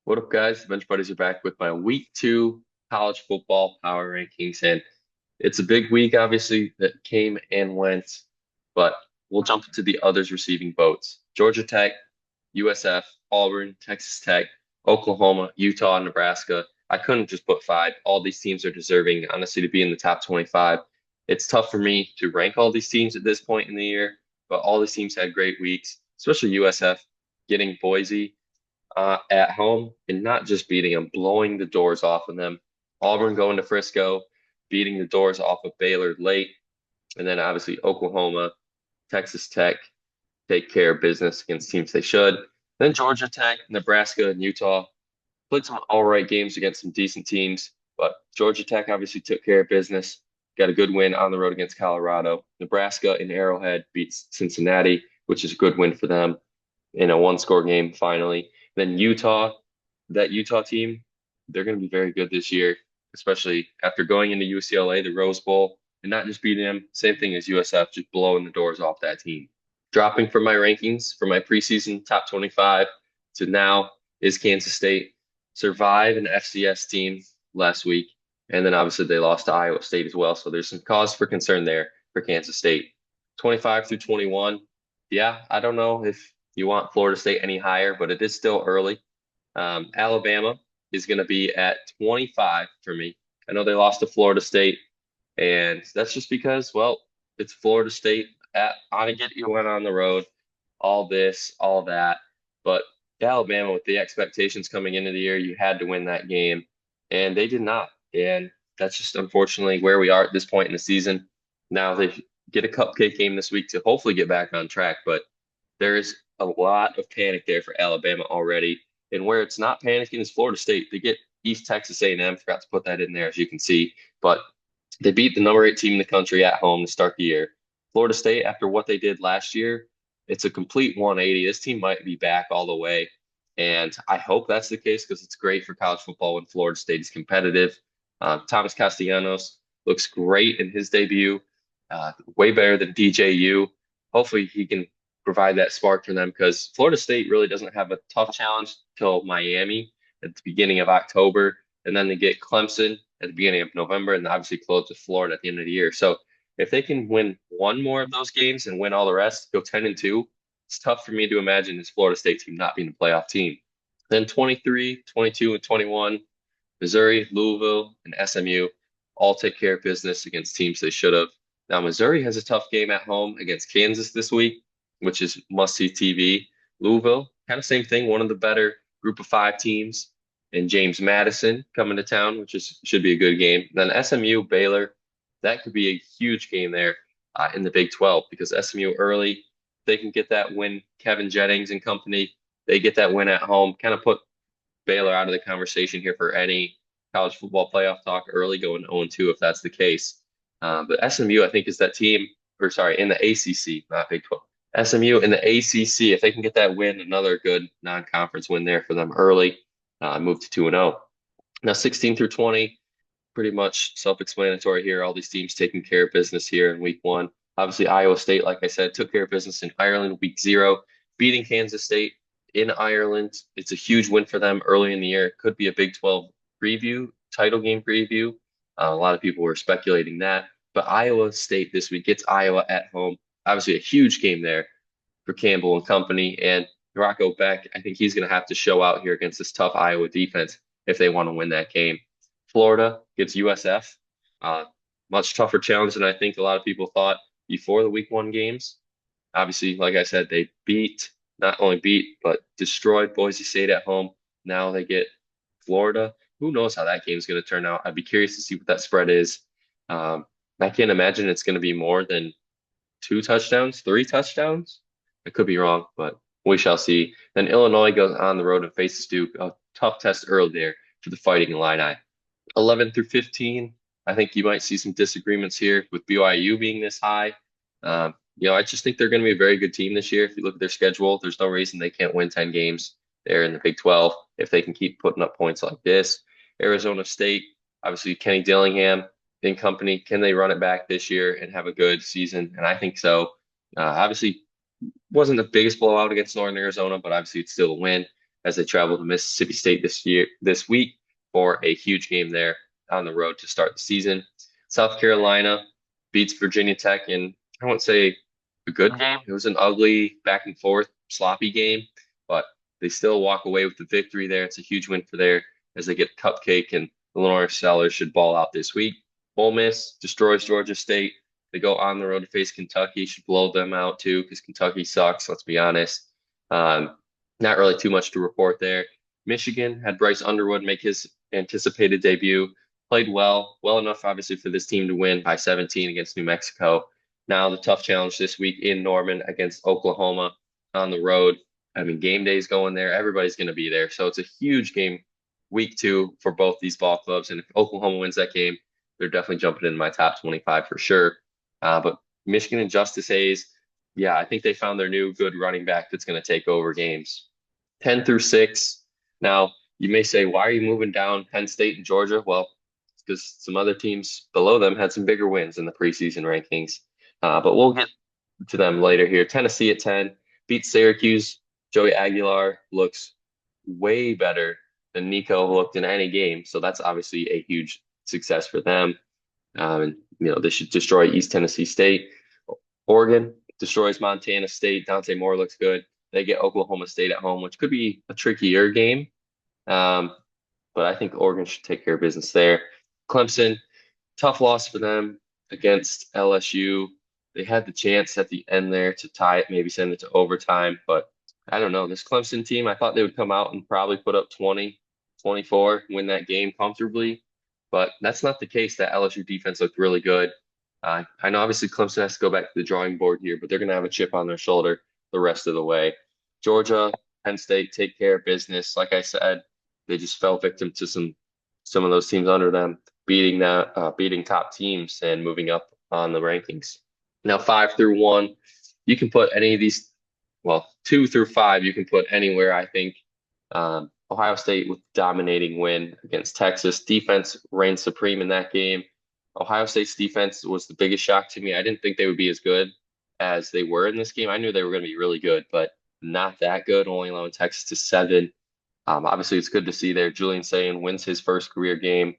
What up, guys? Bench Buddies are back with my week 2 college football power rankings. And it's a big week, obviously, that came and went, but we'll jump into the others receiving votes. Georgia Tech, USF, Auburn, Texas Tech, Oklahoma, Utah, and Nebraska. I couldn't just put five. All these teams are deserving, honestly, to be in the top 25. It's tough for me to rank all these teams at this point in the year, but all these teams had great weeks, especially USF getting Boise at home and not just beating them, blowing the doors off of them. Auburn going to Frisco, beating the doors off of Baylor late, and then obviously Oklahoma, Texas Tech take care of business against teams they should. Then Georgia Tech, Nebraska, and Utah played some all right games against some decent teams, but Georgia Tech obviously took care of business. Got a good win on the road against Colorado. Nebraska in Arrowhead beats Cincinnati, which is a good win for them in a one-score game finally. Then Utah, that Utah team, they're going to be very good this year, especially after going into UCLA, the Rose Bowl, and not just beating them. Same thing as USF, just blowing the doors off that team. Dropping from my rankings for my preseason top 25 to now is Kansas State. Survive an FCS team last week, and then obviously they lost to Iowa State as well. So there's some cause for concern there for Kansas State. 25 through 21, yeah, I don't know if you want Florida State any higher, but it is still early. Alabama is going to be at 25 for me. I know they lost to Florida State, and that's just because, well, it's Florida State at on a get you went on the road, all this, all that. But Alabama, with the expectations coming into the year, you had to win that game, and they did not. And that's just unfortunately where we are at this point in the season. Now they get a cupcake game this week to hopefully get back on track, but there is a lot of panic there for Alabama already. And where it's not panicking is Florida State. They get East Texas A&M. Forgot to put that in there, as you can see. But they beat the number 8 team in the country at home to start the year. Florida State, after what they did last year, it's a complete 180. This team might be back all the way. And I hope that's the case because it's great for college football when Florida State is competitive. Thomas Castellanos looks great in his debut, way better than DJU. Hopefully, he can provide that spark for them because Florida State really doesn't have a tough challenge till Miami at the beginning of October, and then they get Clemson at the beginning of November, and obviously close with Florida at the end of the year. So if they can win one more of those games and win all the rest, go 10-2, it's tough for me to imagine this Florida State team not being a playoff team. Then 23, 22, and 21, Missouri, Louisville, and SMU all take care of business against teams they should have. Now, Missouri has a tough game at home against Kansas this week, which is must-see TV. Louisville, kind of same thing, one of the better group of 5 teams. And James Madison coming to town, which is should be a good game. Then SMU, Baylor, that could be a huge game there in the Big 12 because SMU early, they can get that win. Kevin Jennings and company, they get that win at home, kind of put Baylor out of the conversation here for any college football playoff talk early, going 0-2 if that's the case. But SMU, I think, is that team, or sorry, in the ACC, not Big 12. SMU in the ACC, if they can get that win, another good non-conference win there for them early, move to 2-0. Now, 16 through 20, pretty much self-explanatory here. All these teams taking care of business here in week 1. Obviously, Iowa State, like I said, took care of business in Ireland week 0, beating Kansas State in Ireland. It's a huge win for them early in the year. It could be a Big 12 preview, title game preview. A lot of people were speculating that. But Iowa State this week gets Iowa at home. Obviously, a huge game there for Campbell and company. And Rocco Beck, I think he's going to have to show out here against this tough Iowa defense if they want to win that game. Florida gets USF. Uh, Much tougher challenge than I think a lot of people thought before the week 1 games. Obviously, like I said, they not only beat, but destroyed Boise State at home. Now they get Florida. Who knows how that game is going to turn out? I'd be curious to see what that spread is. I can't imagine it's going to be more than 2 touchdowns, 3 touchdowns. I could be wrong, but we shall see. Then Illinois goes on the road and faces Duke. A tough test early there for the Fighting Illini. 11 through 15, I think you might see some disagreements here with BYU being this high. I just think they're going to be a very good team this year. If you look at their schedule, there's no reason they can't win 10 games there in the Big 12 if they can keep putting up points like this. Arizona State, obviously Kenny Dillingham in company. Can they run it back this year and have a good season? And I think so. Obviously, wasn't the biggest blowout against Northern Arizona, but obviously it's still a win. as they travel to Mississippi State this week for a huge game there on the road to start the season. South Carolina beats Virginia Tech in, I won't say a good game. It was an ugly back and forth, sloppy game, but they still walk away with the victory there. It's a huge win for there as they get cupcake, and the Lenore Sellers should ball out this week. Ole Miss destroys Georgia State. They go on the road to face Kentucky. Should blow them out too because Kentucky sucks. Let's be honest. Um, Not really too much to report there. Michigan had Bryce Underwood make his anticipated debut. Played well enough obviously for this team to win by 17 against New Mexico. Now the tough challenge this week in Norman against Oklahoma on the road. I mean, game day's going there. Everybody's going to be there. So it's a huge game week 2 for both these ball clubs. And if Oklahoma wins that game, they're definitely jumping in my top 25 for sure. But Michigan and Justice Hayes, yeah, I think they found their new good running back that's going to take over games. 10 through 6. Now, you may say, why are you moving down Penn State and Georgia? Well, it's because some other teams below them had some bigger wins in the preseason rankings. But we'll get to them later here. Tennessee at 10 beats Syracuse. Joey Aguilar looks way better than Nico looked in any game. So that's obviously a huge success for them. And, they should destroy East Tennessee State. Oregon destroys Montana State. Dante Moore looks good. They get Oklahoma State at home, which could be a trickier game. Um, but I think Oregon should take care of business there. Clemson, tough loss for them against LSU. They had the chance at the end there to tie it, maybe send it to overtime. But I don't know. This Clemson team, I thought they would come out and probably put up 20, 24, win that game comfortably. But that's not the case. That LSU defense looked really good. I know obviously Clemson has to go back to the drawing board here, but they're going to have a chip on their shoulder the rest of the way. Georgia, Penn State take care of business. Like I said, they just fell victim to some of those teams under them beating top teams and moving up on the rankings. Now 5 through 1, you can put any of these. Well, 2 through 5, you can put anywhere. I think Ohio State with dominating win against Texas. Defense reigned supreme in that game. Ohio State's defense was the biggest shock to me. I didn't think they would be as good as they were in this game. I knew they were going to be really good, but not that good, only allowing Texas to 7. Obviously, it's good to see there. Julian Sayin wins his first career game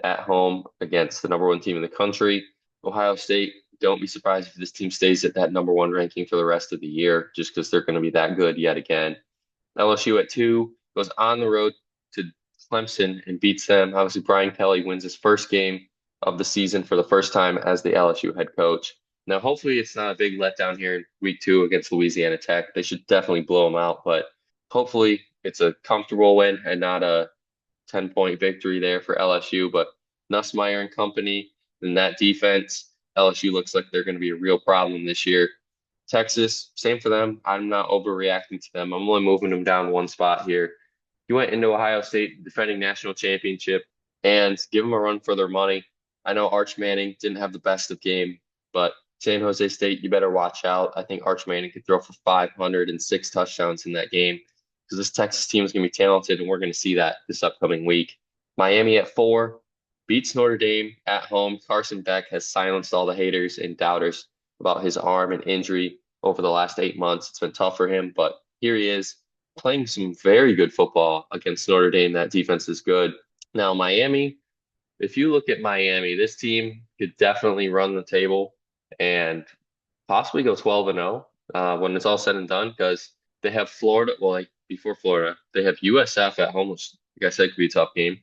at home against the number 1 team in the country. Ohio State, don't be surprised if this team stays at that number 1 ranking for the rest of the year, just because they're going to be that good yet again. LSU at 2 goes on the road to Clemson and beats them. Obviously, Brian Kelly wins his first game of the season for the first time as the LSU head coach. Now, hopefully it's not a big letdown here in week 2 against Louisiana Tech. They should definitely blow them out, but hopefully it's a comfortable win and not a 10-point victory there for LSU. But Nussmeier and company and that defense, LSU looks like they're going to be a real problem this year. Texas, same for them. I'm not overreacting to them. I'm only moving them down 1 spot here. You went into Ohio State defending national championship and give them a run for their money. I know Arch Manning didn't have the best of game, but San Jose State, you better watch out. I think Arch Manning could throw for 506 touchdowns in that game because this Texas team is going to be talented, and we're going to see that this upcoming week. Miami at 4 beats Notre Dame at home. Carson Beck has silenced all the haters and doubters about his arm and injury over the last 8 months. It's been tough for him, but here he is playing some very good football against Notre Dame. That defense is good. Now, Miami, if you look at Miami, this team could definitely run the table and possibly go 12-0 when it's all said and done because they have Florida. Well, like before Florida, they have USF at home, which, like I said, could be a tough game.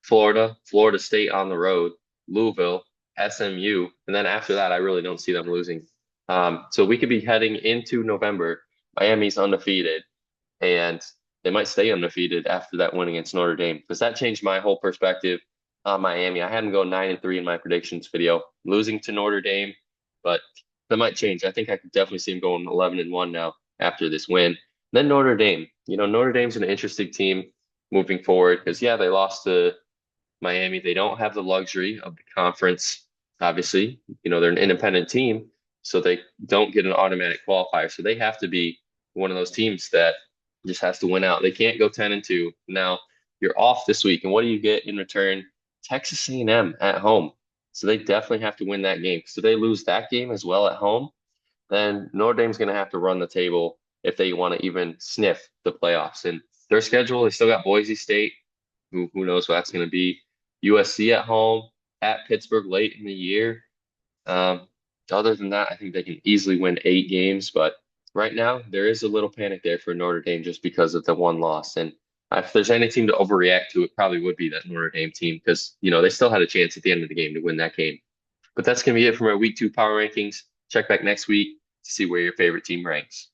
Florida, Florida State on the road, Louisville, SMU, and then after that, I really don't see them losing. So we could be heading into November. Miami's undefeated, and they might stay undefeated after that win against Notre Dame because that changed my whole perspective on Miami. I had them go 9-3 in my predictions video, losing to Notre Dame, but that might change. I think I could definitely see them going 11-1 now after this win. Then Notre Dame. Notre Dame's an interesting team moving forward because, yeah, they lost to Miami. They don't have the luxury of the conference, obviously. They're an independent team, so they don't get an automatic qualifier. So they have to be one of those teams that just has to win out. They can't go 10-2. Now, you're off this week, and what do you get in return? Texas A&M at home. So they definitely have to win that game. So they lose that game as well at home, then Notre Dame's going to have to run the table if they want to even sniff the playoffs. And Their schedule, they still got Boise State, who knows what that's going to be. USC at home, at Pittsburgh late in the year. Um, Other than that, I think they can easily win 8 games. But right now, there is a little panic there for Notre Dame just because of the one loss. And if there's any team to overreact to, it probably would be that Notre Dame team because, they still had a chance at the end of the game to win that game. But that's going to be it from our week 2 power rankings. Check back next week to see where your favorite team ranks.